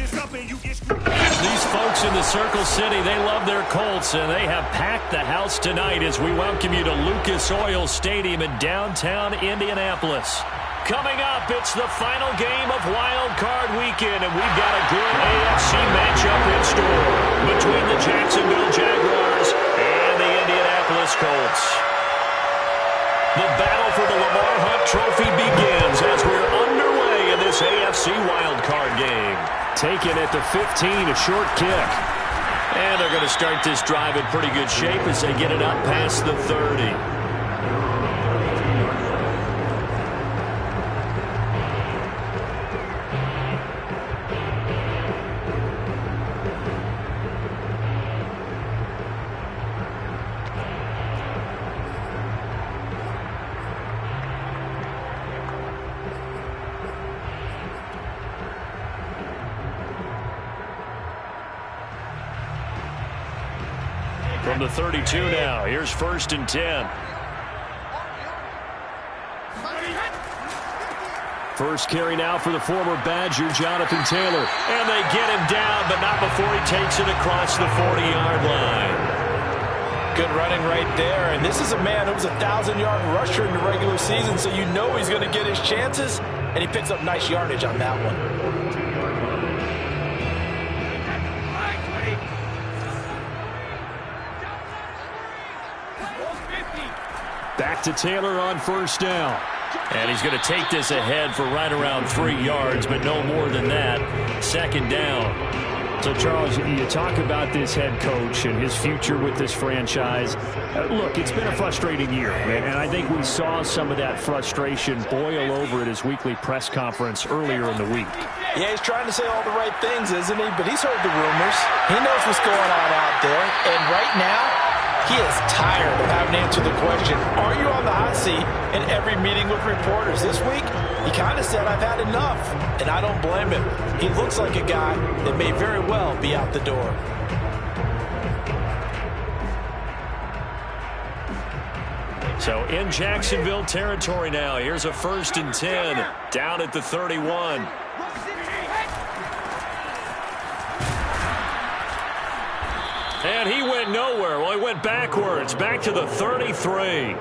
These folks in the Circle City, they love their Colts, and they have packed the house tonight as we welcome you to Lucas Oil Stadium in downtown Indianapolis. Coming up, it's the final game of Wild Card Weekend, and we've got a good AFC matchup in store between the Jacksonville Jaguars and the Indianapolis Colts. The battle for the Lamar Hunt Trophy begins as we're underway in this AFC Wild Card game. Taken at the 15, a short kick. And they're going to start this drive in pretty good shape as they get it up past the 30. From the 32 now, here's 1st and 10. First carry now for the former Badger, Jonathan Taylor. And they get him down, but not before he takes it across the 40-yard line. Good running right there. And this is a man who was a 1,000-yard rusher in the regular season, so you know he's going to get his chances. And he picks up nice yardage on that one. Back to Taylor on 1st down. And he's going to take this ahead for right around 3 yards, but no more than that. 2nd down. So, Charles, you talk about this head coach and his future with this franchise. Look, it's been a frustrating year, and I think we saw some of that frustration boil over at his weekly press conference earlier in the week. Yeah, he's trying to say all the right things, isn't he? But he's heard the rumors. He knows what's going on out there. And right now, he is tired of having to answer the question, are you on the hot seat in every meeting with reporters? This week, he kind of said, I've had enough, and I don't blame him. He looks like a guy that may very well be out the door. So in Jacksonville territory now, here's a 1st and 10 down at the 31. And he went nowhere. Well, he went backwards, back to the 33.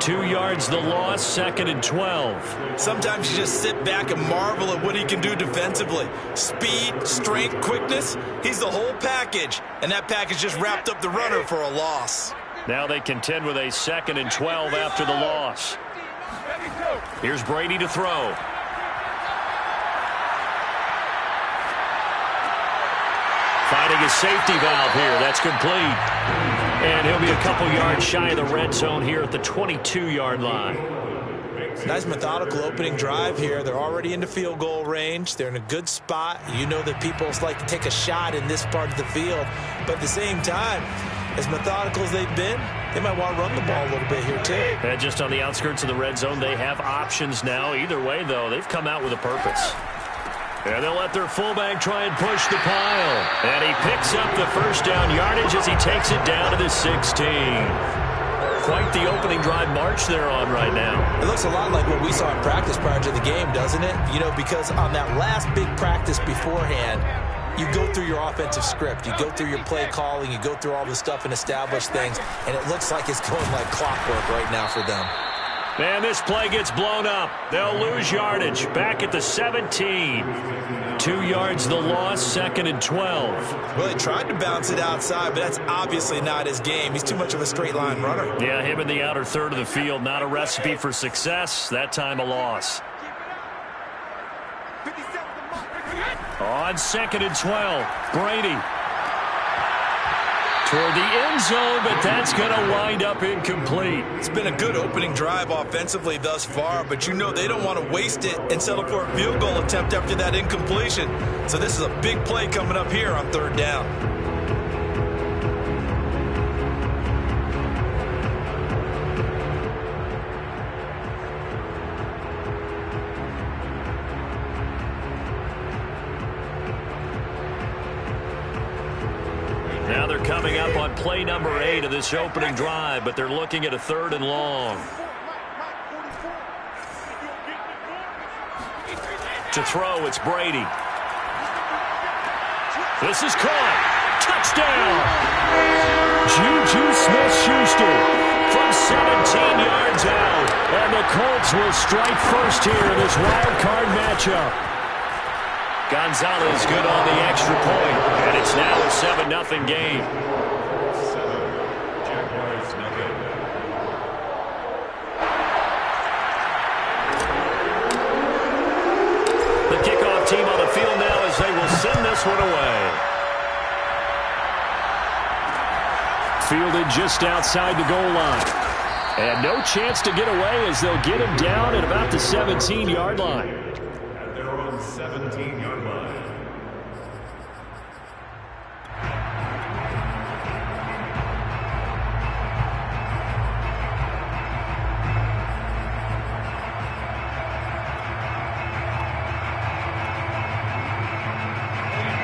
2 yards the loss, 2nd and 12. Sometimes you just sit back and marvel at what he can do defensively. Speed, strength, quickness, he's the whole package. And that package just wrapped up the runner for a loss. Now they contend with a 2nd and 12 after the loss. Here's Brady to throw. Finding his safety valve here. That's complete. And he'll be a couple yards shy of the red zone here at the 22-yard line. Nice methodical opening drive here. They're already into field goal range. They're in a good spot. You know that people like to take a shot in this part of the field. But at the same time, as methodical as they've been, they might want to run the ball a little bit here too. And just on the outskirts of the red zone, they have options now. Either way, though, they've come out with a purpose. And they'll let their fullback try and push the pile. And he picks up the 1st down yardage as he takes it down to the 16. Quite the opening drive march they're on right now. It looks a lot like what we saw in practice prior to the game, doesn't it? You know, because on that last big practice beforehand, you go through your offensive script. You go through your play calling. You go through all the stuff and establish things. And it looks like it's going like clockwork right now for them. And this play gets blown up. They'll lose yardage. Back at the 17. 2 yards the loss, 2nd and 12. Well, he tried to bounce it outside, but that's obviously not his game. He's too much of a straight line runner. Yeah, him in the outer third of the field. Not a recipe for success. That time a loss. On 2nd and 12, Brady. Toward the end zone, but that's going to wind up incomplete. It's been a good opening drive offensively thus far, but you know they don't want to waste it and settle for a field goal attempt after that incompletion. So this is a big play coming up here on 3rd down. Now they're coming up on play number 8 of this opening drive, but they're looking at a 3rd and long. To throw, it's Brady. This is caught. Touchdown. Juju Smith-Schuster from 17 yards out. And the Colts will strike first here in this wild card matchup. Gonzalez good on the extra point. And it's now a 7-0 game. The kickoff team on the field now as they will send this one away. Fielded just outside the goal line. And no chance to get away as they'll get him down at about the 17-yard line. At their own 17-yard line.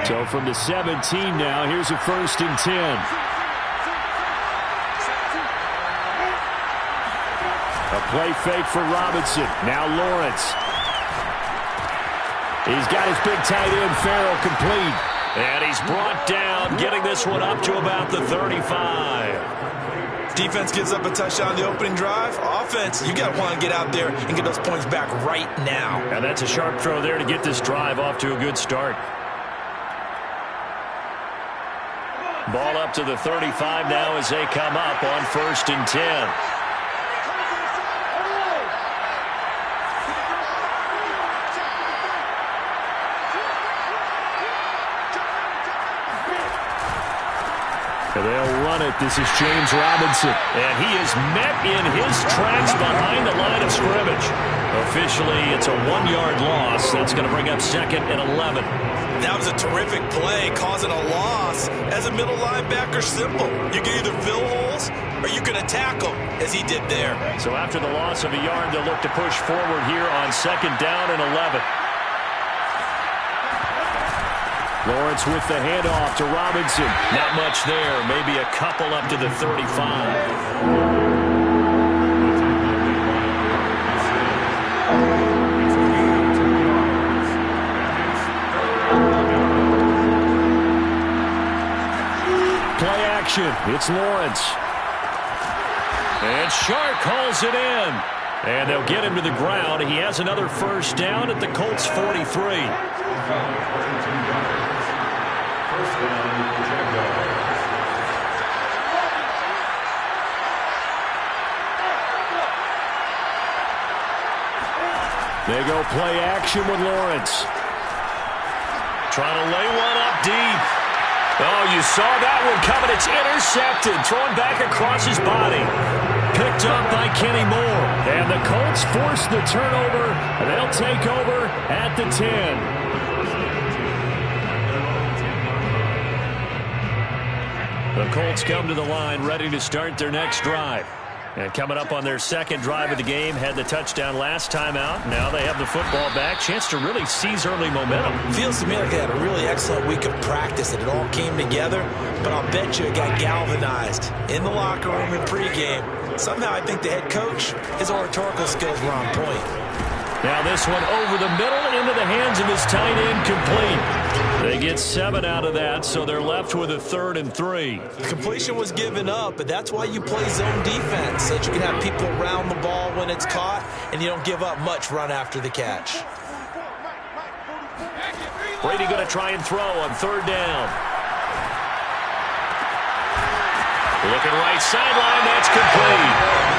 So from the 17 now, here's a 1st and 10. A play fake for Robinson. Now Lawrence. He's got his big tight end, Farrell, complete. And he's brought down, getting this one up to about the 35. Defense gives up a touchdown on the opening drive. Offense, you got to want to get out there and get those points back right now. And that's a sharp throw there to get this drive off to a good start. Ball up to the 35 now as they come up on 1st and 10. They'll run it. This is James Robinson. And he is met in his tracks behind the line of scrimmage. Officially, it's a 1-yard loss. That's going to bring up 2nd and 11. That was a terrific play, causing a loss. As a middle linebacker, simple. You can either fill holes or you can attack them, as he did there. So after the loss of a yard, they'll look to push forward here on 2nd down and 11. Lawrence with the handoff to Robinson. Not much there. Maybe a couple up to the 35. Play action. It's Lawrence. And Shark hauls it in. And they'll get him to the ground. He has another 1st down at the Colts 43. They go play action with Lawrence. Trying to lay one up deep. Oh, you saw that one coming. It's intercepted. Thrown back across his body. Picked up by Kenny Moore. And the Colts force the turnover. They'll take over at the 10. The Colts come to the line ready to start their next drive. And coming up on their 2nd drive of the game, had the touchdown last time out. Now they have the football back. Chance to really seize early momentum. Feels to me like they had a really excellent week of practice and it all came together. But I'll bet you it got galvanized in the locker room in pregame. Somehow I think the head coach, his oratorical skills were on point. Now this one over the middle into the hands of his tight end, complete. They get 7 out of that, so they're left with a 3rd and 3. Completion was given up, but that's why you play zone defense, so that you can have people around the ball when it's caught, and you don't give up much run after the catch. Brady going to try and throw on 3rd down. Looking right sideline, that's complete.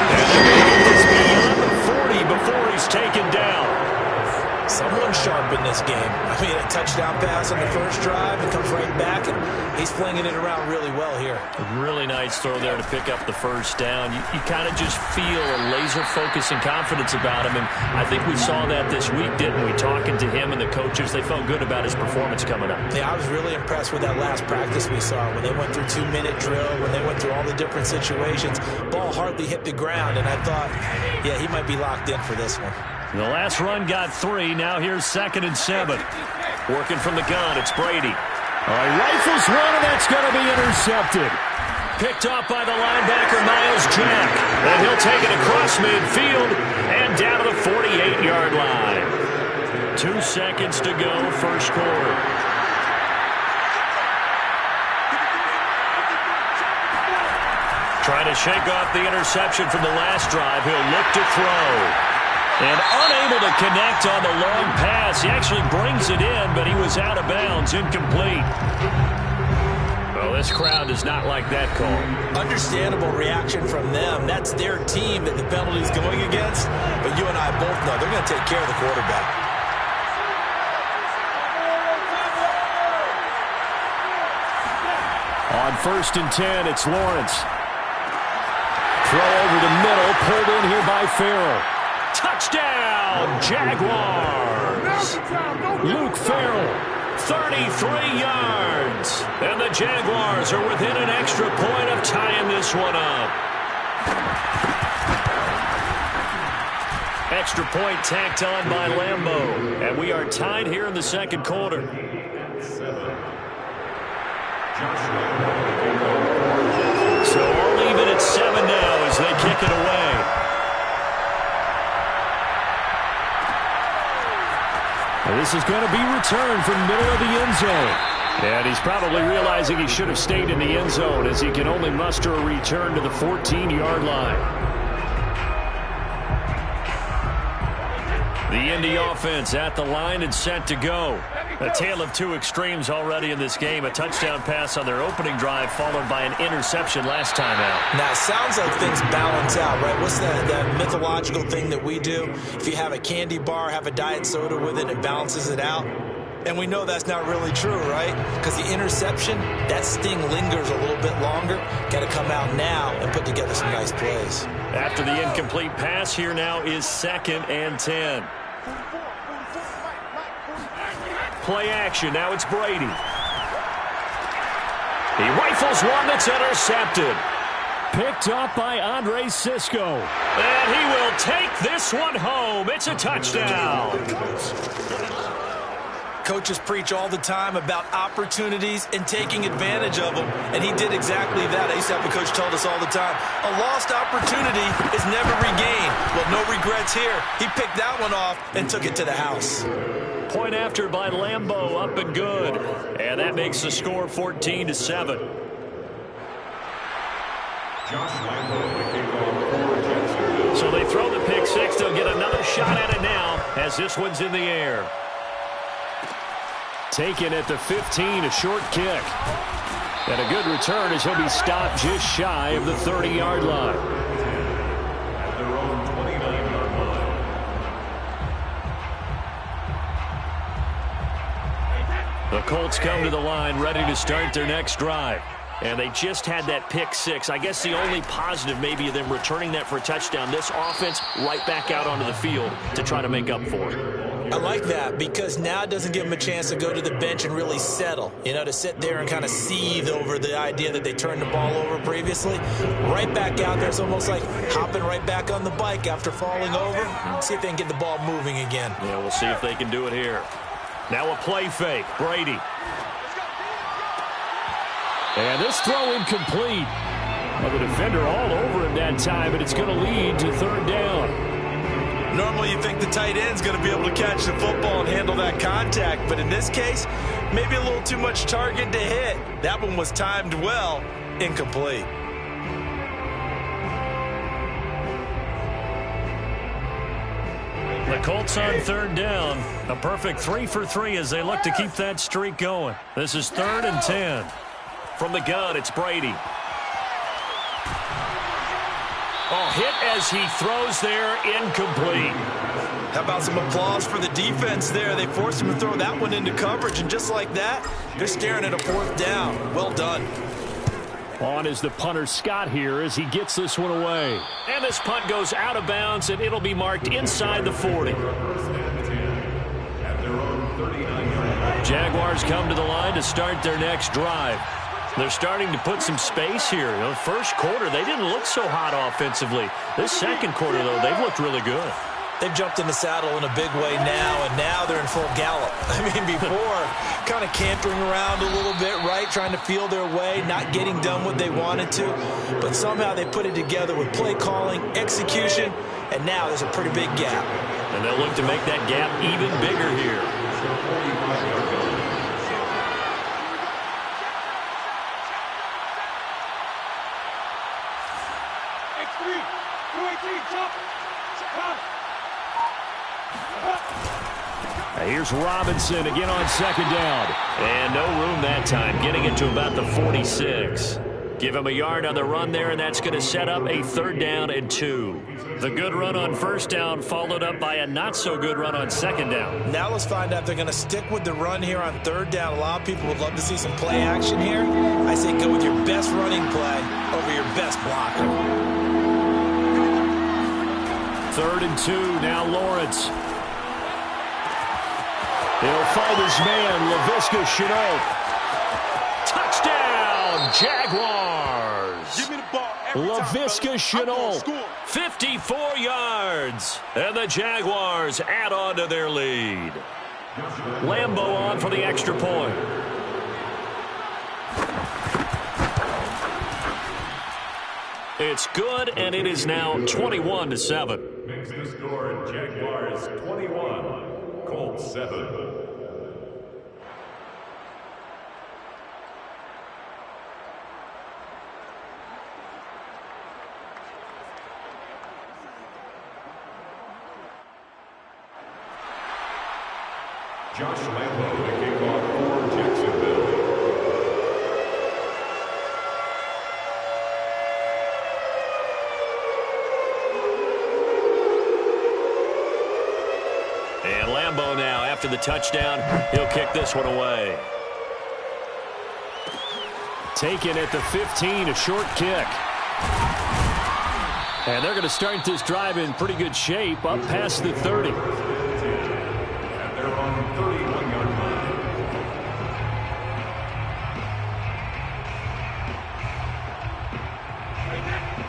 And the game is beyond the 40 before he's taken down. Someone sharp in this game. I mean, a touchdown pass on the 1st drive, and comes right back, and he's flinging it around really well here. A really nice throw there to pick up the 1st down. You kind of just feel a laser focus and confidence about him, and I think we saw that this week, didn't we? Talking to him and the coaches, they felt good about his performance coming up. Yeah, I was really impressed with that last practice we saw when they went through 2-minute drill, when they went through all the different situations. Ball hardly hit the ground, and I thought, yeah, he might be locked in for this one. The last run got 3. Now here's 2nd and 7. Working from the gun, it's Brady. All right, rifles one, and that's going to be intercepted. Picked off by the linebacker, Miles Jack. And he'll take it across midfield and down to the 48-yard line. 2 seconds to go, 1st quarter. to shake off the interception from the last drive. He'll look to throw. And unable to connect on the long pass. He actually brings it in, but he was out of bounds, incomplete. Well, this crowd does not like that call. Understandable reaction from them. That's their team that the penalty's going against. But you and I both know they're going to take care of the quarterback. On 1st and 10, it's Lawrence. Throw over the middle, pulled in here by Farrell. Touchdown, Jaguars! Luke Farrell. 33 yards. And the Jaguars are within an extra point of tying this one up. Extra point tacked on by Lambeau. And we are tied here in the second quarter. So all even at 7 now as they kick it away. And this is going to be returned from middle of the end zone. And he's probably realizing he should have stayed in the end zone as he can only muster a return to the 14-yard line. The Indy offense at the line and set to go. A tale of two extremes already in this game. A touchdown pass on their opening drive followed by an interception last time out. Now, it sounds like things balance out, right? What's that mythological thing that we do? If you have a candy bar, have a diet soda with it, it balances it out. And we know that's not really true, right? Because the interception, that sting lingers a little bit longer. Got to come out now and put together some nice plays. After the incomplete pass, here now is 2nd and 10. Play action. Now it's Brady. He rifles one that's intercepted. Picked up by Andre Sisco. And he will take this one home. It's a touchdown. Coaches preach all the time about opportunities and taking advantage of them, and he did exactly that. I used to have a coach tell us all the time, a lost opportunity is never regained. Well, no regrets here. He picked that one off and took it to the house. Point after by Lambeau, up and good. And that makes the score 14-7. So they throw the pick six. They'll get another shot at it now as this one's in the air. Taken at the 15, a short kick. And a good return as he'll be stopped just shy of the 30-yard line. At their own 29-yard line. The Colts come to the line ready to start their next drive. And they just had that pick six. I guess the only positive maybe of them returning that for a touchdown. This offense right back out onto the field to try to make up for it. I like that because now it doesn't give them a chance to go to the bench and really settle. You know, to sit there and kind of seethe over the idea that they turned the ball over previously. Right back out there. It's almost like hopping right back on the bike after falling over. See if they can get the ball moving again. Yeah, we'll see if they can do it here. Now a play fake. Brady. And this throw incomplete. Well, the defender all over him that time, but it's going to lead to 3rd down. Normally you think the tight end's going to be able to catch the football and handle that contact, but in this case, maybe a little too much target to hit. That one was timed well, incomplete. The Colts on 3rd down. A perfect 3 for 3 as they look to keep that streak going. This is 3rd and 10. From the gun, it's Brady. Oh, hit as he throws there, incomplete. How about some applause for the defense there? They forced him to throw that one into coverage, and just like that, they're staring at a 4th down. Well done. On is the punter Scott here as he gets this one away. And this punt goes out of bounds, and it'll be marked inside the 40. Jaguars come to the line to start their next drive. They're starting to put some space here. You know, the first quarter, they didn't look so hot offensively. This second quarter, though, they've looked really good. They've jumped in the saddle in a big way now, and now they're in full gallop. I mean, before, kind of cantering around a little bit, right, trying to feel their way, not getting done what they wanted to. But somehow they put it together with play calling, execution, and now there's a pretty big gap. And they'll look to make that gap even bigger here. Here's Robinson again on second down. And no room that time, getting it to about the 46. Give him a yard on the run there, and that's going to set up a 3rd down and 2. The good run on 1st down followed up by a not-so-good run on 2nd down. Now let's find out if they're going to stick with the run here on 3rd down. A lot of people would love to see some play action here. I say go with your best running play over your best blocker. 3rd and 2, now Lawrence. He'll find his man, Laviska Shenault. Touchdown, Jaguars! Give me the ball. Laviska Shenault. 54 yards. And the Jaguars add on to their lead. Lambeau on for the extra point. It's good, and it is now 21-7. Makes the score Jaguars 21, Colts 7. Josh Lambeau, the kickoff for Jacksonville. And Lambeau now, after the touchdown, he'll kick this one away. Taken at the 15, a short kick. And they're going to start this drive in pretty good shape, up past the 30. And they're on 31-yard line.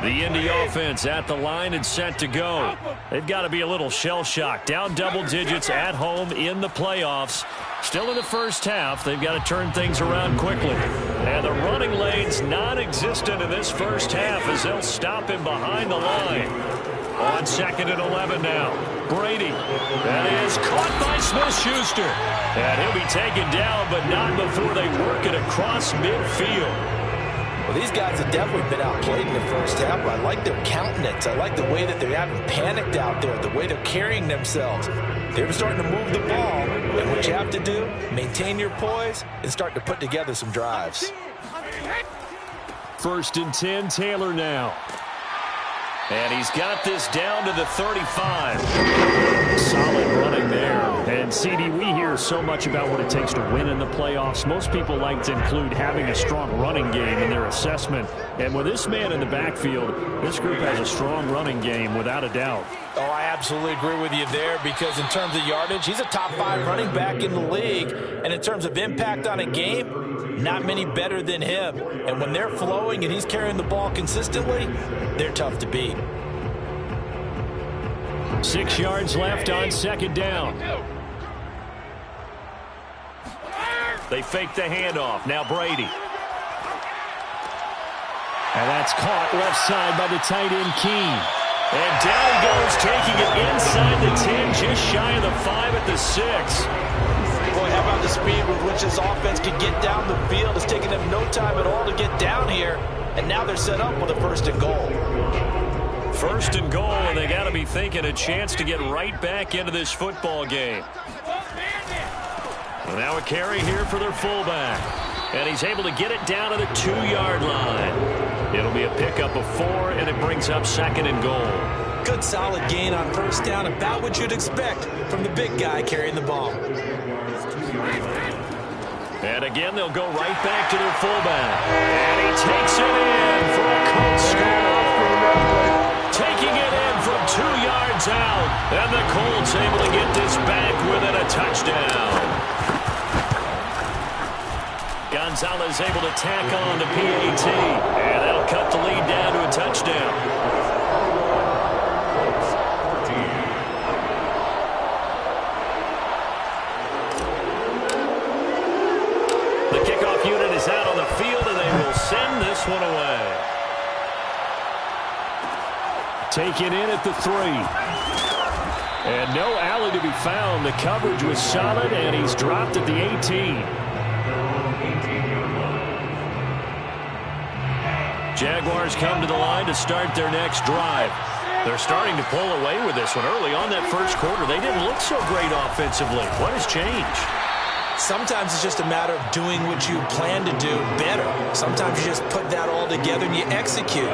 The Indy offense at the line and set to go. They've got to be a little shell-shocked. Down double digits at home in the playoffs. Still in the first half. They've got to turn things around quickly. And the running lane's non-existent in this first half as they'll stop him behind the line. On 2nd and 11 now. Brady. That is caught by Smith-Schuster. And he'll be taken down, but not before they work it across midfield. Well, these guys have definitely been outplayed in the first half, but I like their countenance. I like the way that they haven't panicked out there, the way they're carrying themselves. They're starting to move the ball, and what you have to do, maintain your poise and start to put together some drives. 1st and 10, Taylor now. And he's got this down to the 35. Solid running there. And, CD, we hear so much about what it takes to win in the playoffs. Most people like to include having a strong running game in their assessment. And with this man in the backfield, this group has a strong running game without a doubt. Oh, I absolutely agree with you there because in terms of yardage, he's a top 5 running back in the league. And in terms of impact on a game, not many better than him. And when they're flowing and he's carrying the ball consistently, they're tough to beat. 6 yards left on 2nd down. They fake the handoff. Now Brady. And that's caught left side by the tight end, Keene. And down he goes, taking it inside the 10, just shy of the 5 at the 6. Boy, how about the speed with which this offense can get down the field? It's taking them no time at all to get down here. And now they're set up with a 1st and goal. 1st and goal, and they got to be thinking a chance to get right back into this football game. And now a carry here for their fullback. And he's able to get it down to the 2-yard line. It'll be a pickup of 4, and it brings up 2nd and goal. Good solid gain on 1st down, about what you'd expect from the big guy carrying the ball. And again, they'll go right back to their fullback. And he takes it in for a Colts score. Taking it in from 2 yards out. And the Colts able to get this back within a touchdown. Gonzalez able to tack on the PAT. And that'll cut the lead down to a touchdown. The kickoff unit is out on the field, and they will send this one away. Taken in at the 3. And no alley to be found. The coverage was solid, and he's dropped at the 18. Jaguars come to the line to start their next drive. They're starting to pull away with this one. Early on that first quarter, they didn't look so great offensively. What has changed? Sometimes it's just a matter of doing what you plan to do better. Sometimes you just put that all together and you execute.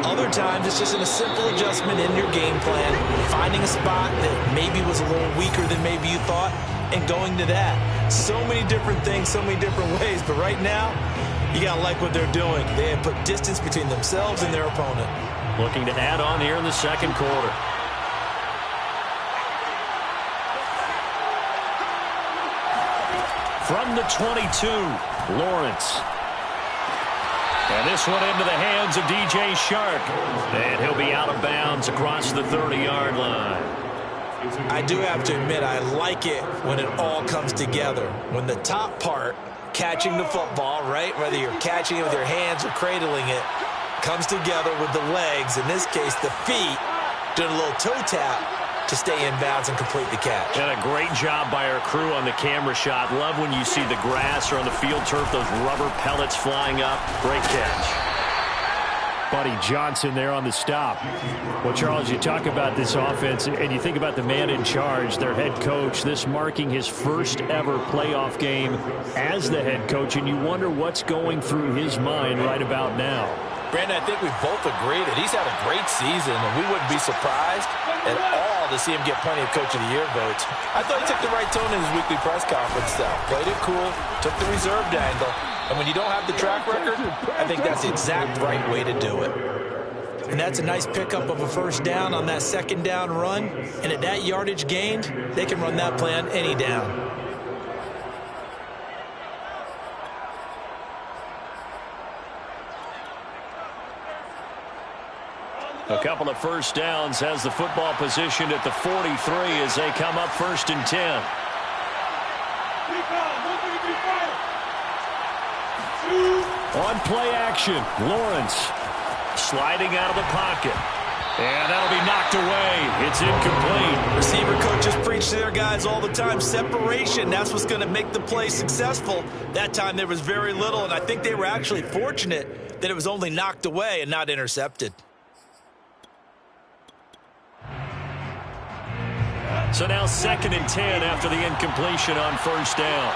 Other times it's just a simple adjustment in your game plan, finding a spot that maybe was a little weaker than maybe you thought, and going to that. So many different things, so many different ways, but right now, you got to like what they're doing. They have put distance between themselves and their opponent. Looking to add on here in the second quarter. From the 22, Lawrence. And this one into the hands of DJ Shark. And he'll be out of bounds across the 30-yard line. I do have to admit, I like it when it all comes together. When the top part, catching the football, right, whether you're catching it with your hands or cradling it, comes together with the legs, in this case the feet, doing a little toe tap to stay in bounds and complete the catch. And a great job by our crew on the camera shot. Love when you see the grass or on the field turf, those rubber pellets flying up. Great catch. Buddy Johnson there on the stop. Well, Charles, you talk about this offense, and you think about the man in charge, their head coach, this marking his first ever playoff game as the head coach, and you wonder what's going through his mind right about now. Brandon, I think we both agree that he's had a great season, and we wouldn't be surprised at all to see him get plenty of Coach of the Year votes. I thought he took the right tone in his weekly press conference, though. Played it cool, took the reserved angle, and when you don't have the track record, I think that's the exact right way to do it. And that's a nice pickup of a first down on that second down run. And at that yardage gained, they can run that play on any down. A couple of first downs has the football positioned at the 43 as they come up 1st and 10. On play action, Lawrence sliding out of the pocket. And that'll be knocked away. It's incomplete. Receiver coaches preach to their guys all the time. Separation, that's what's going to make the play successful. That time there was very little, and I think they were actually fortunate that it was only knocked away and not intercepted. So now 2nd and 10 after the incompletion on first down.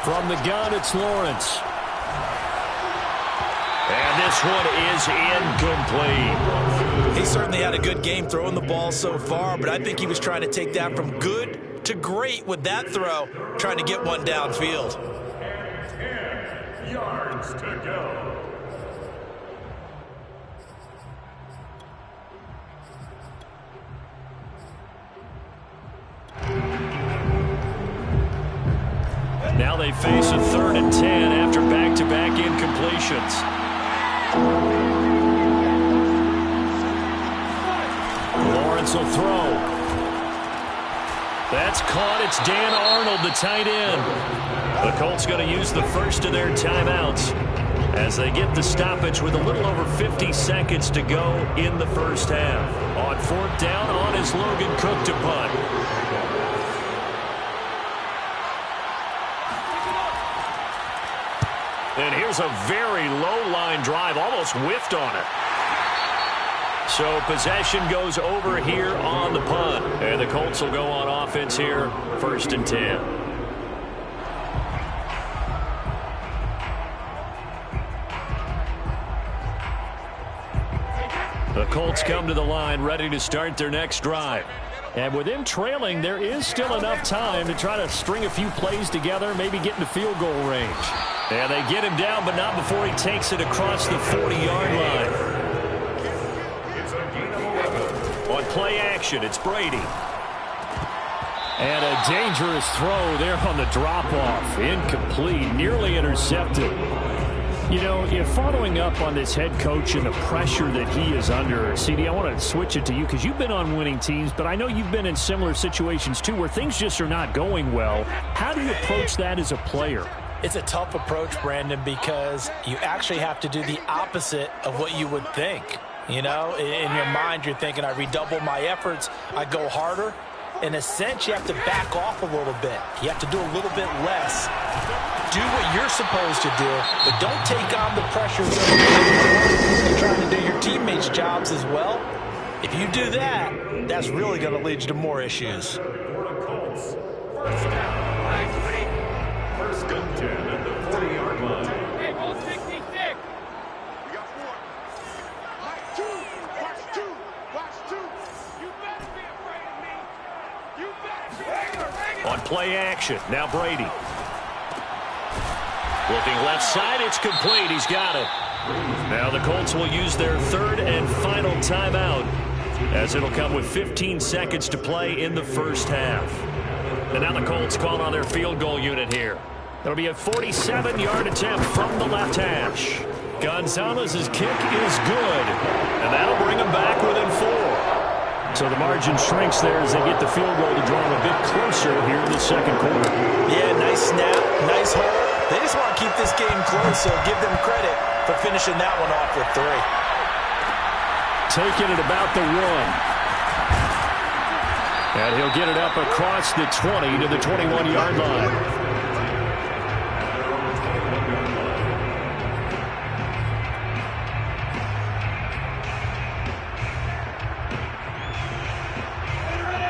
From the gun, it's Lawrence. And this one is incomplete. He certainly had a good game throwing the ball so far, but I think he was trying to take that from good to great with that throw, trying to get one downfield. And 10 yards to go. Now they face a 3rd and 10 after back-to-back incompletions. Lawrence will throw. That's caught. It's Dan Arnold, the tight end. The Colts going to use the first of their timeouts as they get the stoppage with a little over 50 seconds to go in the first half. On 4th down, on is Logan Cook to punt. And here's a very low-line drive, almost whiffed on it. So possession goes over here on the punt. And the Colts will go on offense here, 1st and 10. The Colts come to the line ready to start their next drive. And with them trailing, there is still enough time to try to string a few plays together, maybe get into field goal range. And they get him down, but not before he takes it across the 40-yard line. On play action, it's Brady. And a dangerous throw there on the drop-off. Incomplete, nearly intercepted. You know, if following up on this head coach and the pressure that he is under, CD, I want to switch it to you because you've been on winning teams, but I know you've been in similar situations too where things just are not going well. How do you approach that as a player? It's a tough approach, Brandon, because you actually have to do the opposite of what you would think. You know, in your mind, you're thinking, I redouble my efforts, I go harder. In a sense, you have to back off a little bit. You have to do a little bit less. Do what you're supposed to do, but don't take on the pressures of and trying to do your teammates' jobs as well. If you do that, that's really going to lead you to more issues. For the Colts, first down. First and 10 at the 40-yard line. Hey, all 66. We got 4. Watch 2. Watch 2. Watch 2. You better be afraid of me. You better be afraid of me. On play action, now Brady. Looking left side, it's complete. He's got it. Now the Colts will use their third and final timeout, as it'll come with 15 seconds to play in the first half. And now the Colts call on their field goal unit here. It'll be a 47-yard attempt from the left hash. Gonzalez's kick is good, and that'll bring them back within 4. So the margin shrinks there as they get the field goal to draw them a bit closer here in the second quarter. Yeah, nice snap, nice hold. They just want to keep this game close, so give them credit for finishing that one off with 3. Taking it about the 1. And he'll get it up across the 20 to the 21-yard line.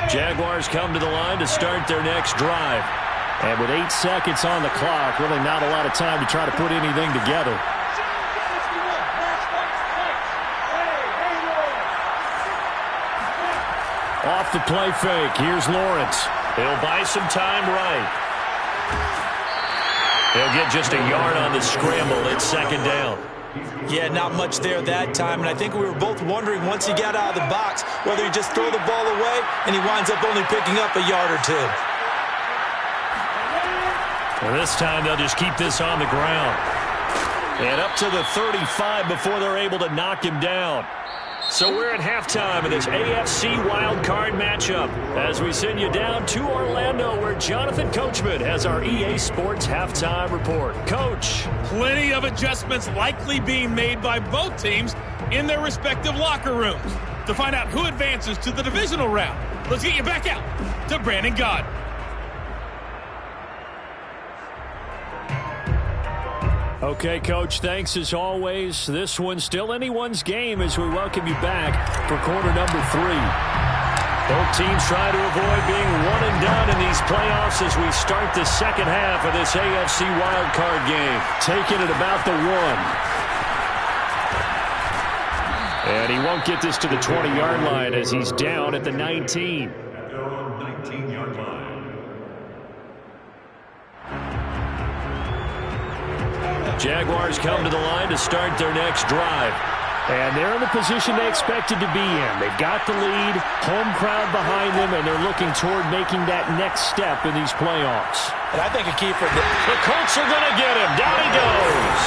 Jaguars come to the line to start their next drive. And with 8 seconds on the clock, really not a lot of time to try to put anything together. Off the play fake, here's Lawrence. He'll buy some time right. He'll get just a yard on the scramble. It's second down. Yeah, not much there that time, and I think we were both wondering once he got out of the box whether he just throw the ball away and he winds up only picking up a yard or 2. Well, this time they'll just keep this on the ground. And up to the 35 before they're able to knock him down. So we're at halftime of this AFC wildcard matchup as we send you down to Orlando, where Jonathan Coachman has our EA Sports halftime report. Coach. Plenty of adjustments likely being made by both teams in their respective locker rooms. To find out who advances to the divisional round, let's get you back out to Brandon Gaudin. Okay, Coach, thanks as always. This one's still anyone's game as we welcome you back for quarter number 3. Both teams try to avoid being one and done in these playoffs as we start the second half of this AFC wildcard game. Taking it about the 1. And he won't get this to the 20-yard line as he's down at the 19. At their own 19-yard line. Jaguars come to the line to start their next drive. And they're in the position they expected to be in. They've got the lead, home crowd behind them, and they're looking toward making that next step in these playoffs. And I think a key for the Colts are going to get him. Down he goes.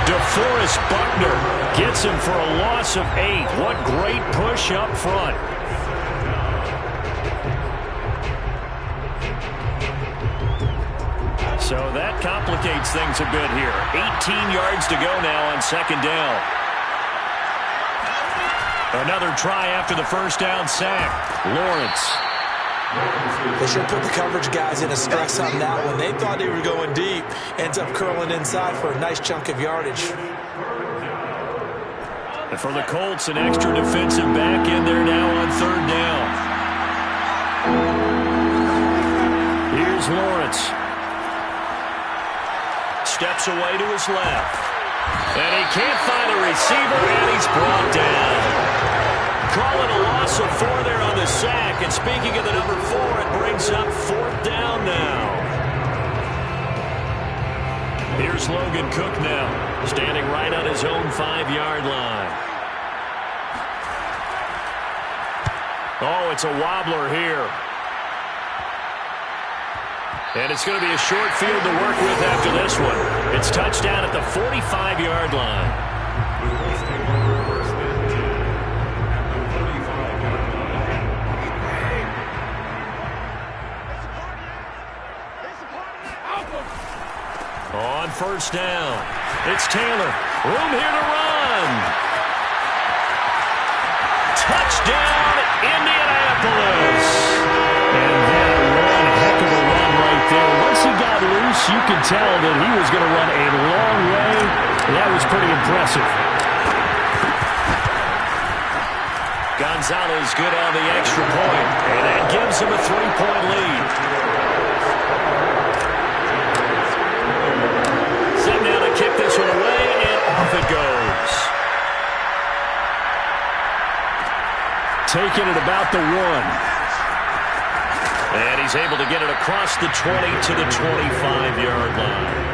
DeForest Buckner gets him for a loss of 8. What great push up front. So that complicates things a bit here. 18 yards to go now on second down. Another try after the first down sack. Lawrence. They sure put the coverage guys in a stress on that one. They thought they were going deep. Ends up curling inside for a nice chunk of yardage. And for the Colts, an extra defensive back in there now on third down. Here's Lawrence. Steps away to his left. And he can't find a receiver, and he's brought down. Calling a loss of 4 there on the sack. And speaking of the number 4, it brings up fourth down now. Here's Logan Cook now, standing right on his own 5-yard line. Oh, it's a wobbler here. And it's going to be a short field to work with after this one. It's touchdown at the 45-yard line. On first down, it's Taylor. Room here to run. Touchdown, Indianapolis. And then one heck of a run right there. Once he got loose, you could tell that he was going to run a long way. That was pretty impressive. Gonzalez good on the extra point, and that gives him a 3-point lead. Set now to kick this one away, and off it goes. Taking it about the 1. And he's able to get it across the 20 to the 25-yard line.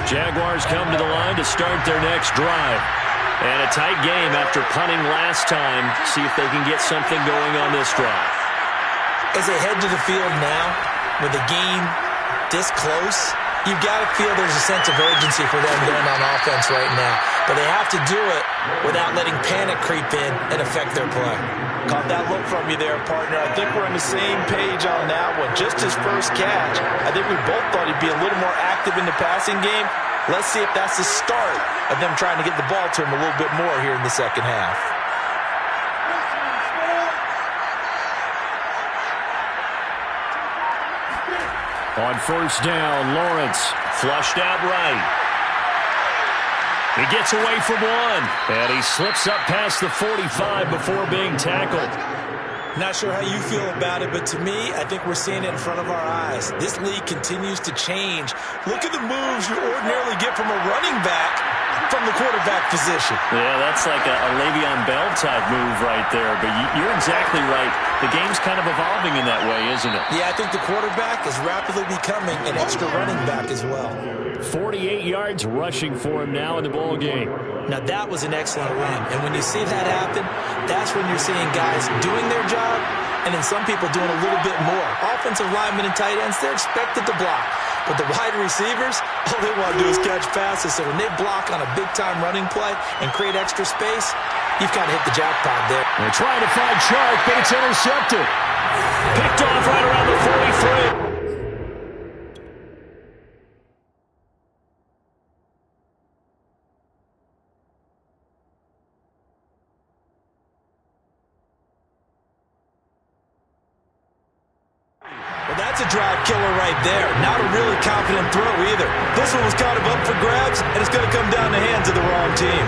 Jaguars come to the line to start their next drive. And a tight game after punting last time. See if they can get something going on this drive. As they head to the field now, with the game this close, you've got to feel there's a sense of urgency for them going on offense right now. But they have to do it without letting panic creep in and affect their play. Caught that look from you there, partner. I think we're on the same page on that one. Just his first catch, I think we both thought he'd be a little more active in the passing game. Let's see if that's the start of them trying to get the ball to him a little bit more here in the second half. On first down, Lawrence flushed out right. He gets away from one, and he slips up past the 45 before being tackled. Not sure how you feel about it, but to me, I think we're seeing it in front of our eyes. This league continues to change. Look at the moves you ordinarily get from a running back from the quarterback position. Yeah, that's like a Le'Veon Bell type move right there, but you're exactly right. The game's kind of evolving in that way, isn't it? Yeah, I think the quarterback is rapidly becoming an extra running back as well. 48 yards rushing for him now in the ball game. Now, that was an excellent run, and when you see that happen, that's when you're seeing guys doing their job and then some people doing a little bit more. Offensive linemen and tight ends, they're expected to block. But the wide receivers, all they want to do is catch passes. So when they block on a big-time running play and create extra space, you've kind of hit the jackpot there. They're trying to find Chark, but it's intercepted. Picked off right around the 43. Well, that's a drive killer right there. Not a really confident throw either. This one was kind of up for grabs, and it's going to come down the hands of the wrong team.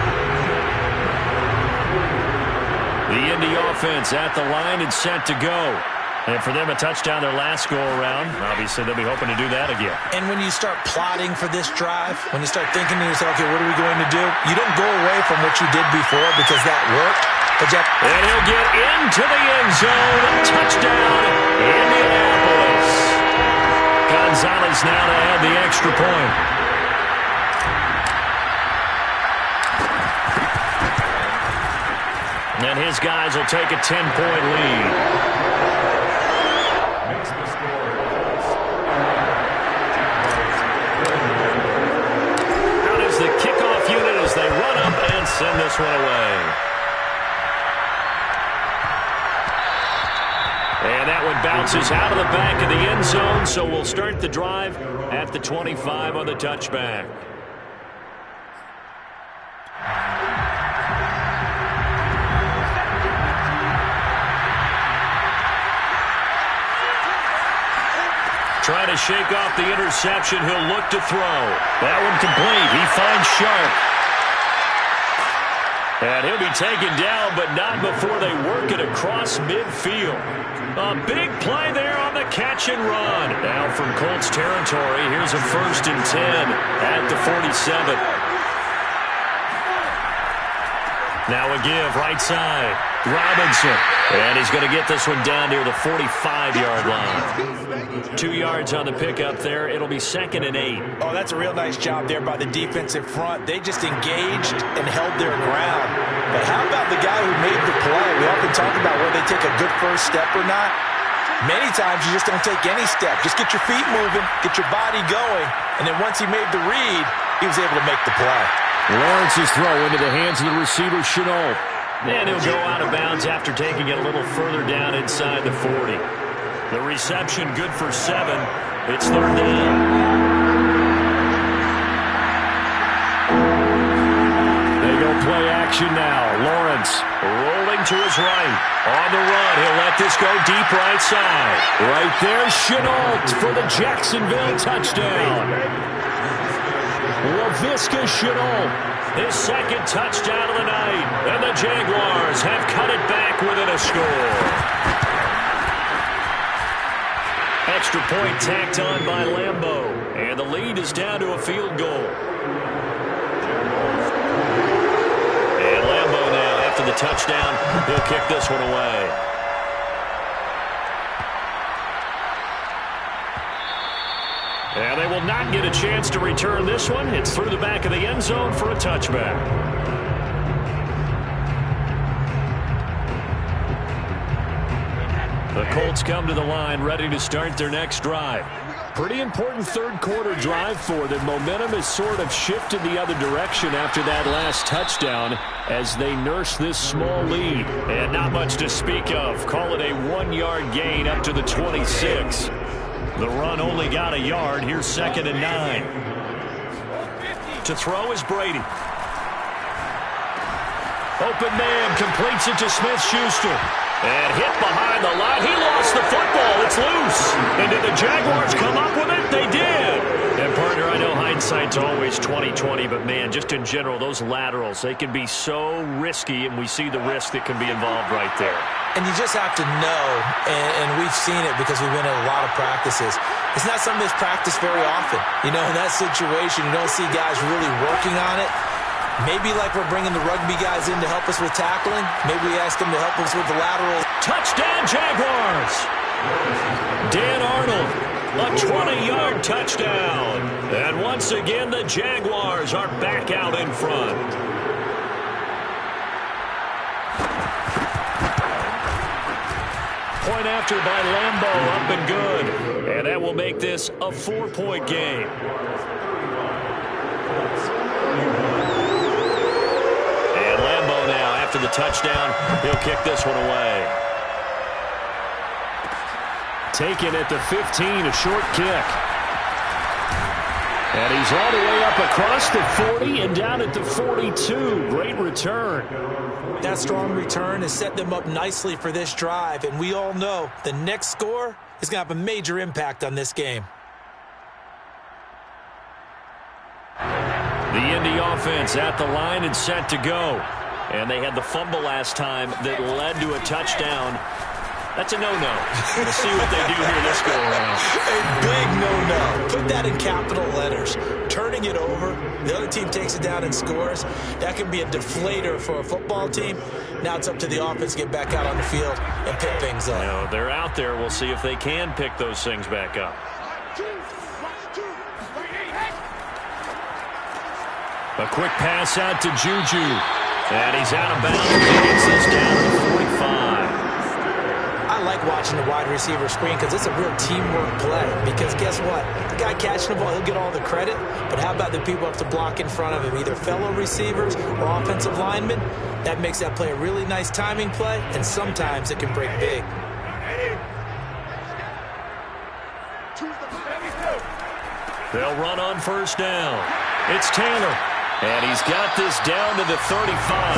The Indy offense at the line and set to go. And for them, a touchdown their last go-around. Obviously, they'll be hoping to do that again. And when you start plotting for this drive, when you start thinking to yourself, okay, what are we going to do? You don't go away from what you did before because that worked. But and he'll get into the end zone. Touchdown, Indianapolis. Gonzalez now to add the extra point. And his guys will take a 10-point lead. Out is the kickoff unit as they run up and send this one away. And that one bounces out of the back of the end zone, so we'll start the drive at the 25 on the touchback. Trying to shake off the interception. He'll look to throw. That one complete. He finds Sharp. And he'll be taken down, but not before they work it across midfield. A big play there on the catch and run. Now from Colts territory, here's a 1st and 10 at the 47. Now a give, right side. Robinson. And he's going to get this one down near the 45-yard line. 2 yards on the pickup there. It'll be 2nd and 8. Oh, that's a real nice job there by the defensive front. They just engaged and held their ground. But how about the guy who made the play? We often talk about whether they take a good first step or not. Many times you just don't take any step. Just get your feet moving, get your body going, and then once he made the read, he was able to make the play. Lawrence's throw into the hands of the receiver, Chenault. And he'll go out of bounds after taking it a little further down inside the 40. The reception good for 7. It's third down. They go play action now. Lawrence rolling to his right. On the run, he'll let this go deep right side. Right there, Chenault for the Jacksonville touchdown. Laviska Chenault, his second touchdown of the night. And the Jaguars have cut it back within a score. Extra point tacked on by Lambeau. And the lead is down to a field goal. And Lambeau now, after the touchdown, he'll kick this one away. And they will not get a chance to return this one. It's through the back of the end zone for a touchback. The Colts come to the line ready to start their next drive. Pretty important third quarter drive for them. Momentum has sort of shifted the other direction after that last touchdown as they nurse this small lead. And not much to speak of. Call it a 1-yard gain up to the 26. The run only got a yard. Here's 2nd and 9. To throw is Brady. Open man completes it to Smith-Schuster. And hit behind the line. He lost the football. It's loose. And did the Jaguars come up with it? They did. And, partner, I know hindsight's always 20/20, but, man, just in general, those laterals, they can be so risky, and we see the risk that can be involved right there. And you just have to know, and we've seen it because we've been in a lot of practices. It's not something that's practiced very often. You know, in that situation, you don't see guys really working on it. Maybe like we're bringing the rugby guys in to help us with tackling. Maybe we ask them to help us with the lateral. Touchdown, Jaguars! Dan Arnold, a 20-yard touchdown. And once again, the Jaguars are back out in front. Point after by Lambeau, up and good. And that will make this a 4-point game. And Lambeau now, after the touchdown, he'll kick this one away. Taken at the 15, a short kick. And he's all the way up across the 40 and down at the 42. Great return. That strong return has set them up nicely for this drive, and we all know the next score is going to have a major impact on this game. The Indy offense at the line and set to go. And they had the fumble last time that led to a touchdown. That's a no-no. We'll see what they do here this go-around. A big no-no. Put that in capital letters. Turning it over, the other team takes it down and scores. That can be a deflator for a football team. Now it's up to the offense to get back out on the field and pick things up. No, they're out there. We'll see if they can pick those things back up. A quick pass out to Juju. And he's out of bounds. He gets this down to the 45. I like watching the wide receiver screen because it's a real teamwork play. Because guess what? The guy catching the ball, he'll get all the credit. But how about the people up to block in front of him, either fellow receivers or offensive linemen? That makes that play a really nice timing play, and sometimes it can break big. They'll run on first down. It's Taylor. And he's got this down to the 35.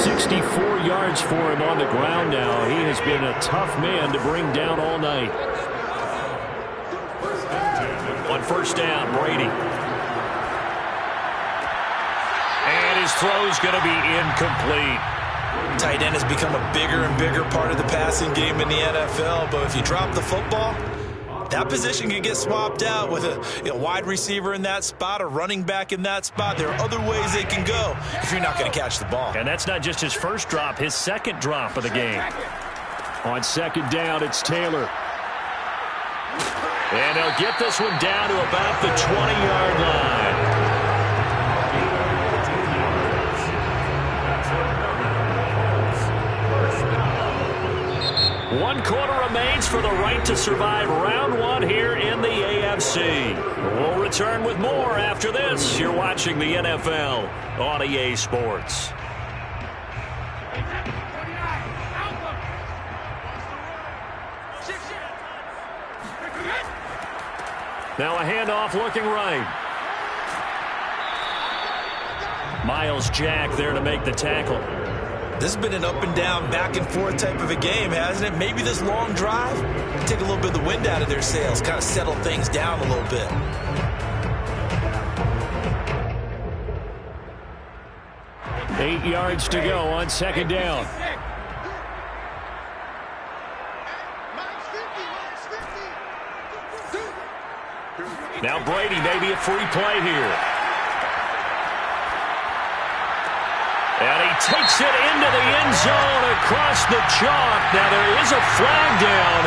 164 yards for him on the ground now. He has been a tough man to bring down all night. On first down, Brady. And his throw's going to be incomplete. Tight end has become a bigger and bigger part of the passing game in the NFL. But if you drop the football, that position can get swapped out with a wide receiver in that spot, a running back in that spot. There are other ways they can go if you're not going to catch the ball. And that's not just his first drop, his second drop of the game. On second down, it's Taylor. And they'll get this one down to about the 20-yard line. One quarter remains for the right to survive round one here in the AFC. We'll return with more after this. You're watching the NFL on EA Sports. Now a handoff looking right. Miles Jack there to make the tackle. This has been an up and down, back and forth type of a game, hasn't it? Maybe this long drive can take a little bit of the wind out of their sails, kind of settle things down a little bit. Eight yards to go on second down. Now Brady, maybe a free play here. And he takes it into the end zone across the chalk. Now there is a flag down,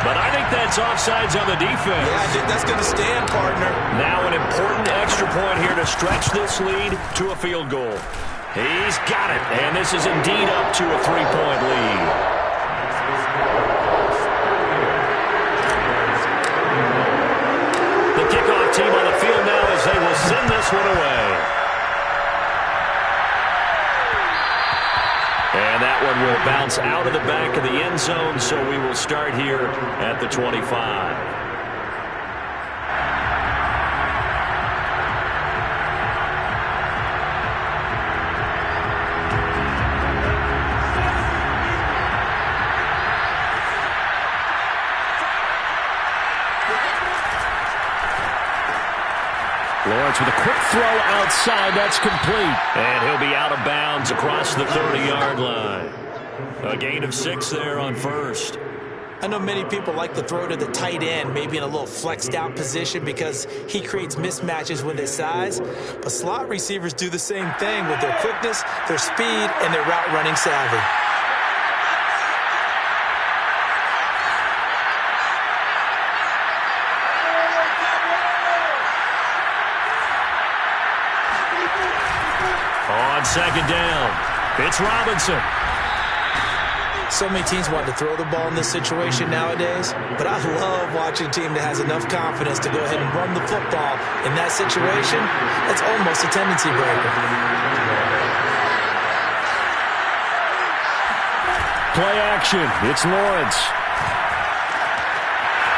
but I think that's offsides on the defense. Yeah, I think that's going to stand, partner. Now an important extra point here to stretch this lead to a field goal. He's got it, and this is indeed up to a 3-point lead. The kickoff team on the field now as they will send this one away. And that one will bounce out of the back of the end zone, so we will start here at the 25. Lawrence with a quick throw outside. That's complete. And he'll be out of bounds across the 30-yard line. A gain of 6 there on first. I know many people like to throw to the tight end, maybe in a little flexed out position because he creates mismatches with his size. But slot receivers do the same thing with their quickness, their speed, and their route running savvy. On second down, it's Robinson. So many teams want to throw the ball in this situation nowadays, but I love watching a team that has enough confidence to go ahead and run the football in that situation. It's almost a tendency breaker. Play action. It's Lawrence.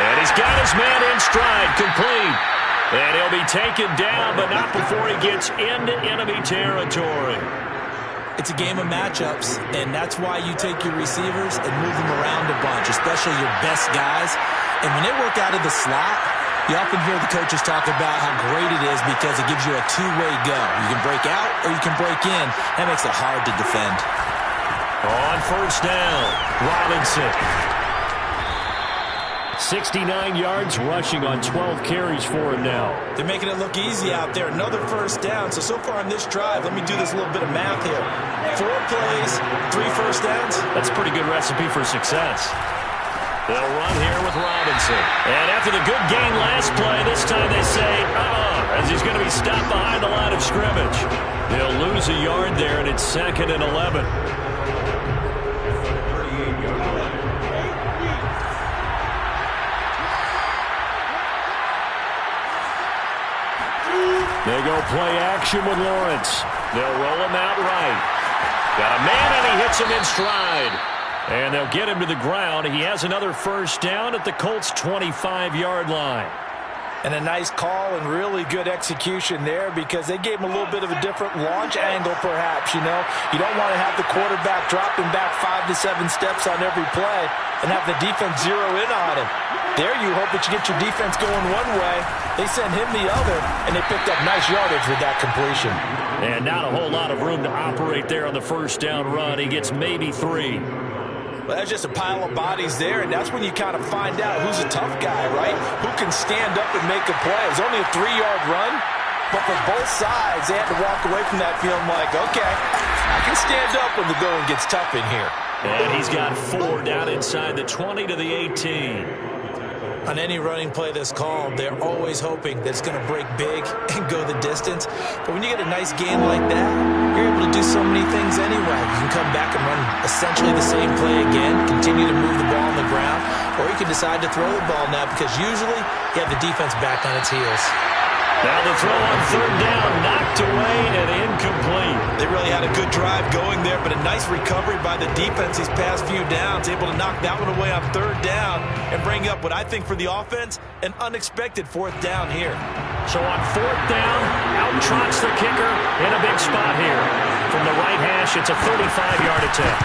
And he's got his man in stride, complete. And he'll be taken down, but not before he gets into enemy territory. It's a game of matchups, and that's why you take your receivers and move them around a bunch, especially your best guys. And when they work out of the slot, you often hear the coaches talk about how great it is because it gives you a two-way go. You can break out or you can break in. That makes it hard to defend. On first down, Robinson. 69 yards rushing on 12 carries for him now. They're making it look easy out there. Another first down. So far on this drive, let me do this little bit of math here. 4 plays, 3 first downs. That's a pretty good recipe for success. They'll run here with Robinson. And after the good gain last play, this time they say, as he's going to be stopped behind the line of scrimmage. They'll lose a yard there, and it's 2nd and 11. They go play action with Lawrence. They'll roll him out right. Got a man, and he hits him in stride. And they'll get him to the ground. He has another first down at the Colts' 25-yard line. And a nice call and really good execution there because they gave him a little bit of a different launch angle perhaps, you know. You don't want to have the quarterback dropping back 5 to 7 steps on every play and have the defense zero in on him. There you hope that you get your defense going one way. They send him the other, and they picked up nice yardage with that completion. And not a whole lot of room to operate there on the first down run. He gets maybe 3. Well, that's just a pile of bodies there, and that's when you kind of find out who's a tough guy, right? Who can stand up and make a play. It was only a 3-yard run, but for both sides, they had to walk away from that feeling like, okay, I can stand up when the going gets tough in here. And he's got 4 down inside the 20 to the 18. On any running play that's called, they're always hoping that it's going to break big and go the distance. But when you get a nice gain like that, you're able to do so many things anyway. You can come back and run essentially the same play again, continue to move the ball on the ground, or you can decide to throw the ball now because usually you have the defense back on its heels. Now the throw on third down, knocked away and incomplete. They really had a good drive going there, but a nice recovery by the defense these past few downs, able to knock that one away on third down and bring up what I think for the offense, an unexpected fourth down here. So on fourth down, out trots the kicker in a big spot here. From the right hash, it's a 35-yard attempt.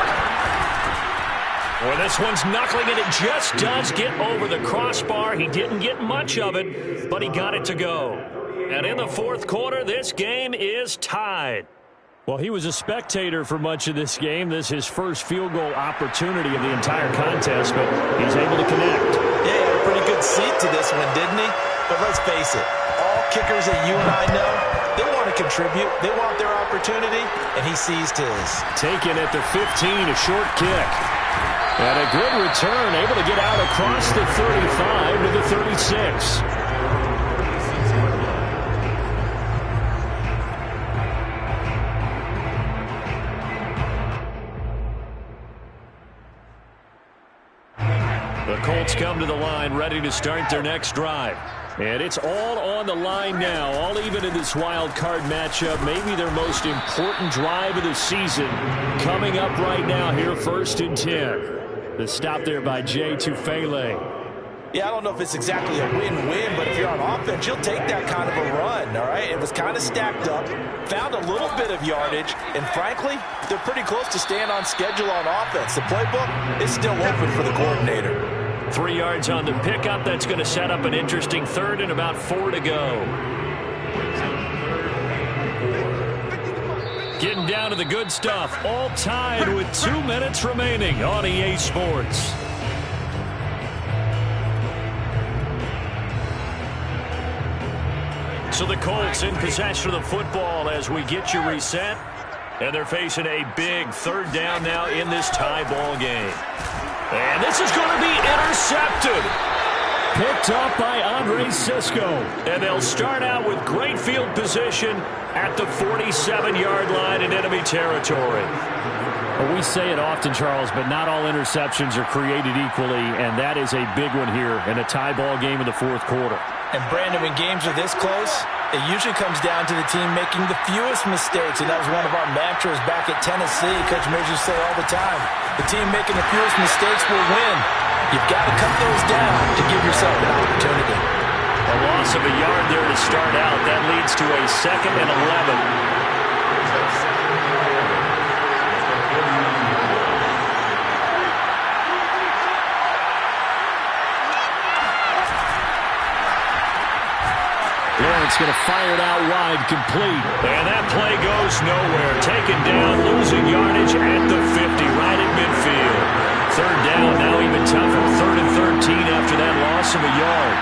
Well, this one's knuckling, and it just does get over the crossbar. He didn't get much of it, but he got it to go. And in the fourth quarter, this game is tied. Well, he was a spectator for much of this game. This is his first field goal opportunity of the entire contest, but he's able to connect. Yeah, he had a pretty good seat to this one, didn't he? But let's face it, all kickers that you and I know, they want to contribute. They want their opportunity, and he seized his. Taken at the 15, a short kick. And a good return, able to get out across the 35 to the 36. The Colts come to the line, ready to start their next drive. And it's all on the line now, all even in this wild card matchup. Maybe their most important drive of the season coming up right now here, 1st and 10. The stop there by Jay Tufele. Yeah, I don't know if it's exactly a win-win, but if you're on offense, you'll take that kind of a run, all right? It was kind of stacked up, found a little bit of yardage, and frankly, they're pretty close to staying on schedule on offense. The playbook is still open for the coordinator. 3 yards on the pickup. That's going to set up an interesting third and about 4 to go. Getting down to the good stuff. All tied with 2 minutes remaining on EA Sports. So the Colts in possession of the football as we get you reset. And they're facing a big third down now in this tie ball game. And this is going to be intercepted. Picked up by Andre Sisco. And they'll start out with great field position at the 47-yard line in enemy territory. Well, we say it often, Charles, but not all interceptions are created equally, and that is a big one here in a tie ball game in the fourth quarter. And, Brandon, when games are this close, it usually comes down to the team making the fewest mistakes, and that was one of our mantras back at Tennessee. Coach Mears used to say all the time, the team making the fewest mistakes will win. You've got to cut those down to give yourself an opportunity. A loss of a yard there to start out. That leads to a 2nd and 11. Lawrence going to fire it out wide, complete. And that play goes nowhere. Taken down, losing yardage at the 50, right at midfield. Third down, now even tougher. 3rd and 13 after that loss of a yard.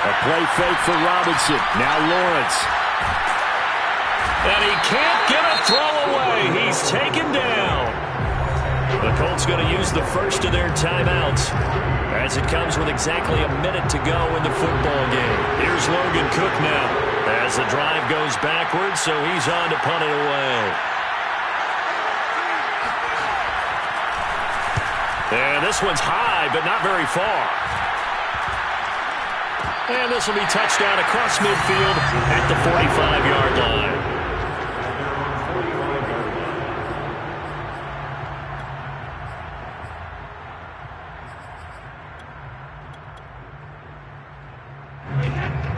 A play fake for Robinson. Now Lawrence. And he can't get a throw away. He's taken down. The Colts going to use the first of their timeouts as it comes with exactly a minute to go in the football game. Here's Logan Cook now as the drive goes backwards, so he's on to punt it away. And this one's high, but not very far. And this will be touchdown across midfield at the 45-yard line.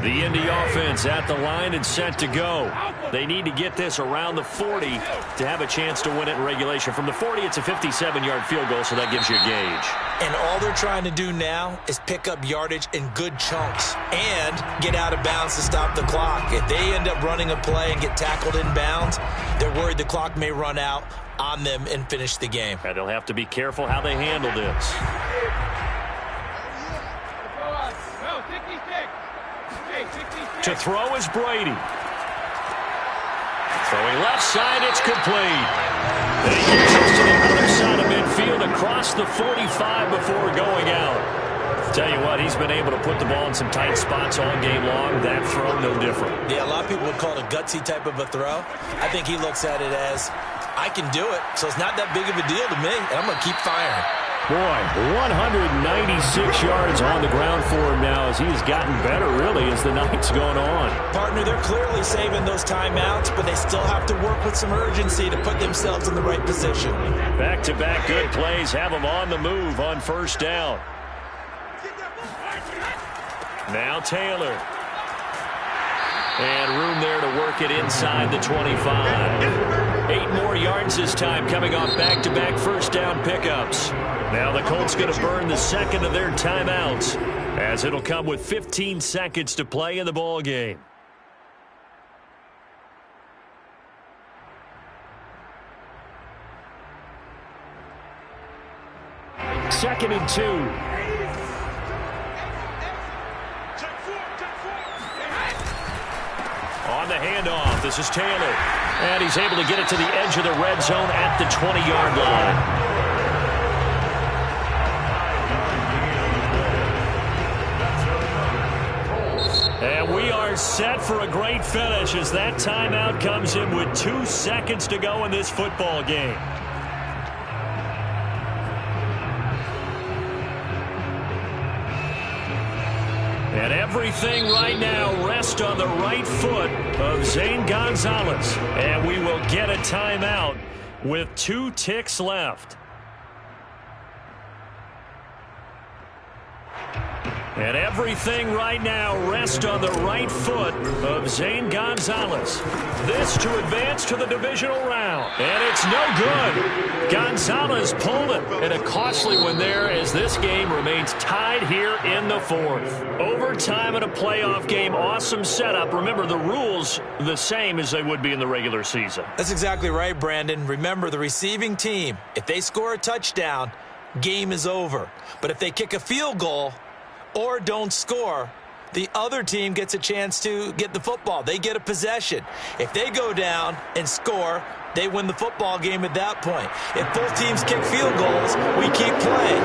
The Indy offense at the line and set to go. They need to get this around the 40 to have a chance to win it in regulation. From the 40, it's a 57-yard field goal, so that gives you a gauge. And all they're trying to do now is pick up yardage in good chunks and get out of bounds to stop the clock. If they end up running a play and get tackled in bounds, they're worried the clock may run out on them and finish the game. And they'll have to be careful how they handle this. To throw is Brady. Throwing left side, it's complete. They get this to the other side of midfield across the 45 before going out. Tell you what, he's been able to put the ball in some tight spots all game long. That throw, no different. Yeah, a lot of people would call it a gutsy type of a throw. I think he looks at it as, I can do it, so it's not that big of a deal to me, and I'm going to keep firing. Boy, 196 yards on the ground for him now as he's gotten better, really, as the night's gone on. Partner, they're clearly saving those timeouts, but they still have to work with some urgency to put themselves in the right position. Back-to-back good plays have them on the move on first down. Now Taylor. And room there to work it inside the 25. 8 more yards this time coming off back-to-back first down pickups. Now the Colts going to burn the second of their timeouts as it'll come with 15 seconds to play in the ball game. Second and 2. On the handoff, this is Taylor. And he's able to get it to the edge of the red zone at the 20-yard line. And we are set for a great finish as that timeout comes in with 2 seconds to go in this football game. And everything right now rests on the right foot of Zane Gonzalez. And we will get a timeout with 2 ticks left. And everything right now rests on the right foot of Zane Gonzalez. This to advance to the divisional round. And it's no good. Gonzalez pulled it. And a costly one there as this game remains tied here in the 4th. Overtime in a playoff game. Awesome setup. Remember, the rules the same as they would be in the regular season. That's exactly right, Brandon. Remember, the receiving team, if they score a touchdown, game is over. But if they kick a field goal or don't score, the other team gets a chance to get the football. They get a possession. If they go down and score, they win the football game at that point. If both teams kick field goals, we keep playing.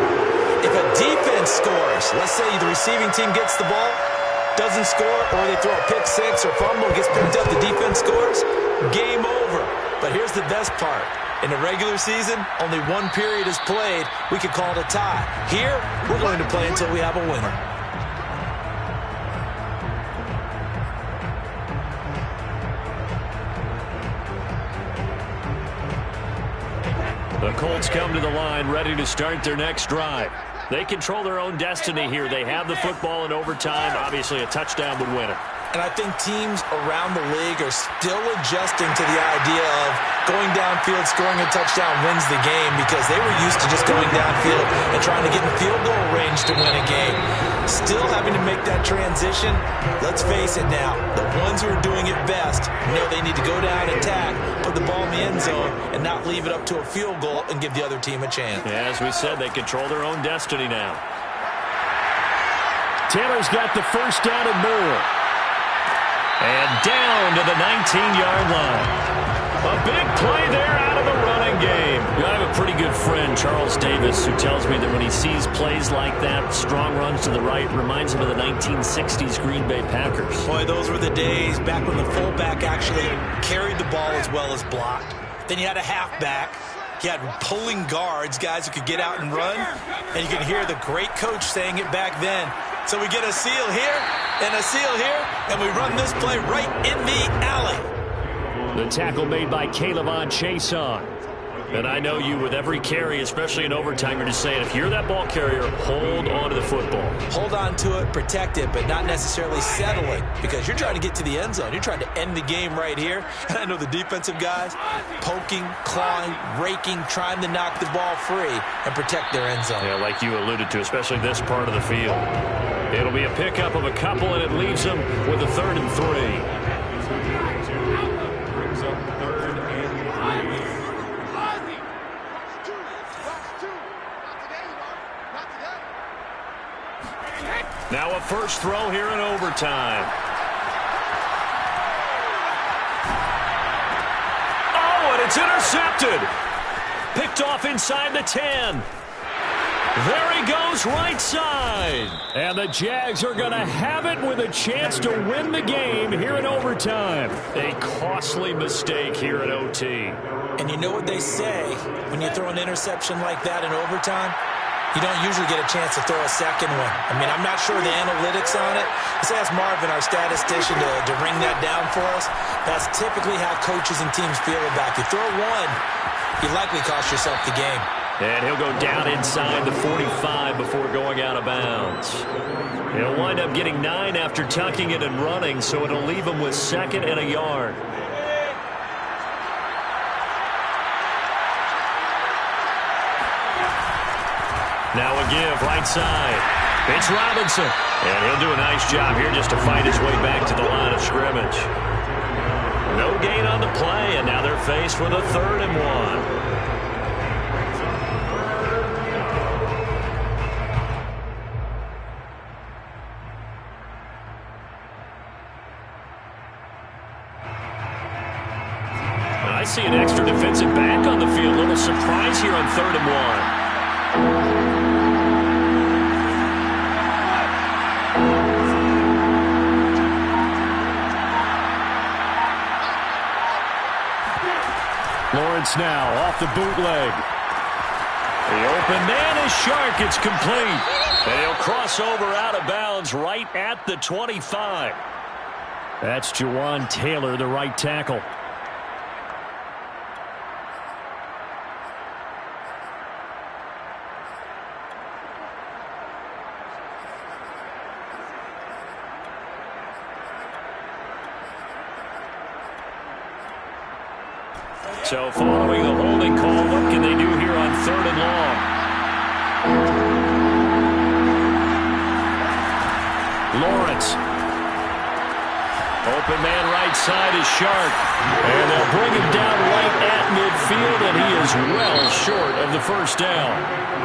If a defense scores, let's say the receiving team gets the ball, doesn't score, or they throw a pick six or fumble, gets picked up, the defense scores, game over. But here's the best part. In the regular season, only 1 period is played. We could call it a tie. Here, we're going to play until we have a winner. The Colts come to the line ready to start their next drive. They control their own destiny here. They have the football in overtime. Obviously, a touchdown would win it. And I think teams around the league are still adjusting to the idea of going downfield, scoring a touchdown wins the game, because they were used to just going downfield and trying to get in field goal range to win a game. Still having to make that transition. Let's face it now, the ones who are doing it best know they need to go down, attack, put the ball in the end zone, and not leave it up to a field goal and give the other team a chance. Yeah, as we said, they control their own destiny now. Taylor's got the first down and more. And down to the 19-yard line. A big play there out of the running game. I have a pretty good friend, Charles Davis, who tells me that when he sees plays like that, strong runs to the right, reminds him of the 1960s Green Bay Packers. Boy, those were the days back when the fullback actually carried the ball as well as blocked. Then you had a halfback. You had pulling guards, guys who could get out and run. And you could hear the great coach saying it back then. So we get a seal here and a seal here, and we run this play right in the alley. The tackle made by Caleb Chason. And I know you, with every carry, especially in overtime, you're just saying, if you're that ball carrier, hold on to the football. Hold on to it, protect it, but not necessarily settle it, because you're trying to get to the end zone. You're trying to end the game right here. And I know the defensive guys poking, clawing, raking, trying to knock the ball free and protect their end zone. Yeah, like you alluded to, especially this part of the field. It'll be a pickup of a couple, and it leaves them with a 3rd and 3. Now a first throw here in overtime. Oh, and it's intercepted. Picked off inside the 10. There he goes, right side. And the Jags are going to have it with a chance to win the game here in overtime. A costly mistake here at OT. And you know what they say when you throw an interception like that in overtime? You don't usually get a chance to throw a second one. I mean, I'm not sure the analytics on it. Let's ask Marvin, our statistician, to ring that down for us. That's typically how coaches and teams feel about you. Throw one, you likely cost yourself the game. And he'll go down inside the 45 before going out of bounds. He'll wind up getting 9 after tucking it and running, so it'll leave him with 2nd and a yard. Now a give, right side. It's Robinson. And he'll do a nice job here just to fight his way back to the line of scrimmage. No gain on the play, and now they're faced with a 3rd and 1. I see an extra defensive back on the field. A little surprise here on 3rd and 1. Lawrence now off the bootleg. The open man is Shark. It's complete. And he'll cross over out of bounds right at the 25. That's Jawan Taylor, the right tackle. So following the holding call, what can they do here on 3rd and long? Lawrence. Open man right side is Shark. And they'll bring him down right at midfield, and he is well short of the 1st down.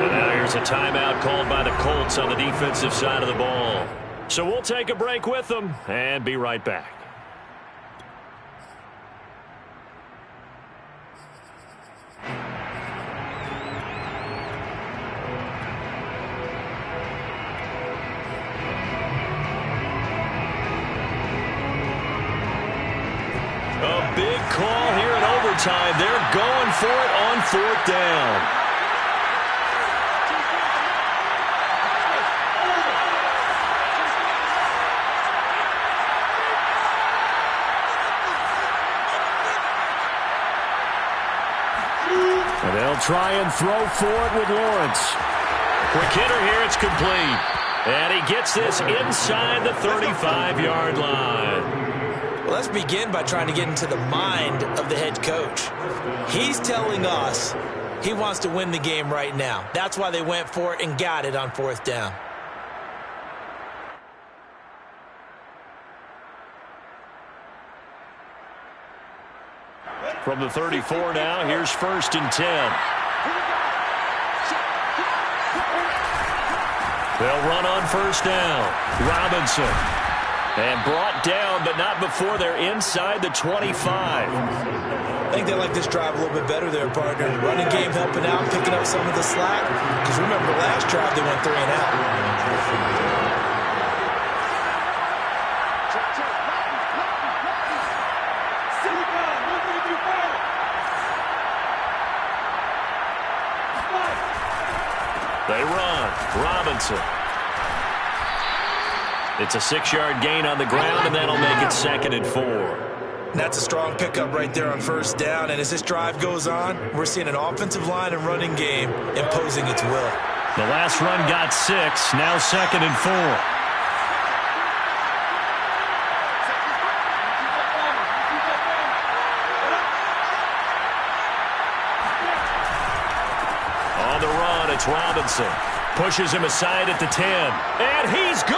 And now here's a timeout called by the Colts on the defensive side of the ball. So we'll take a break with them and be right back. Big call here in overtime. They're going for it on 4th down. And they'll try and throw for it with Lawrence. Quick hitter here. It's complete. And he gets this inside the 35-yard line. Well, let's begin by trying to get into the mind of the head coach. He's telling us he wants to win the game right now. That's why they went for it and got it on 4th down. From the 34 now, here's 1st and 10. They'll run on 1st down. Robinson. And brought down, but not before they're inside the 25. I think they like this drive a little bit better there, partner. Running game helping out, picking up some of the slack. Because remember, the last drive they went 3 and out. They run. Robinson. It's a 6-yard gain on the ground, and that'll make it 2nd and 4. And that's a strong pickup right there on 1st down. And as this drive goes on, we're seeing an offensive line and running game imposing its will. The last run got 6. Now 2nd and 4. On the run, it's Robinson. Pushes him aside at the 10. And he's good!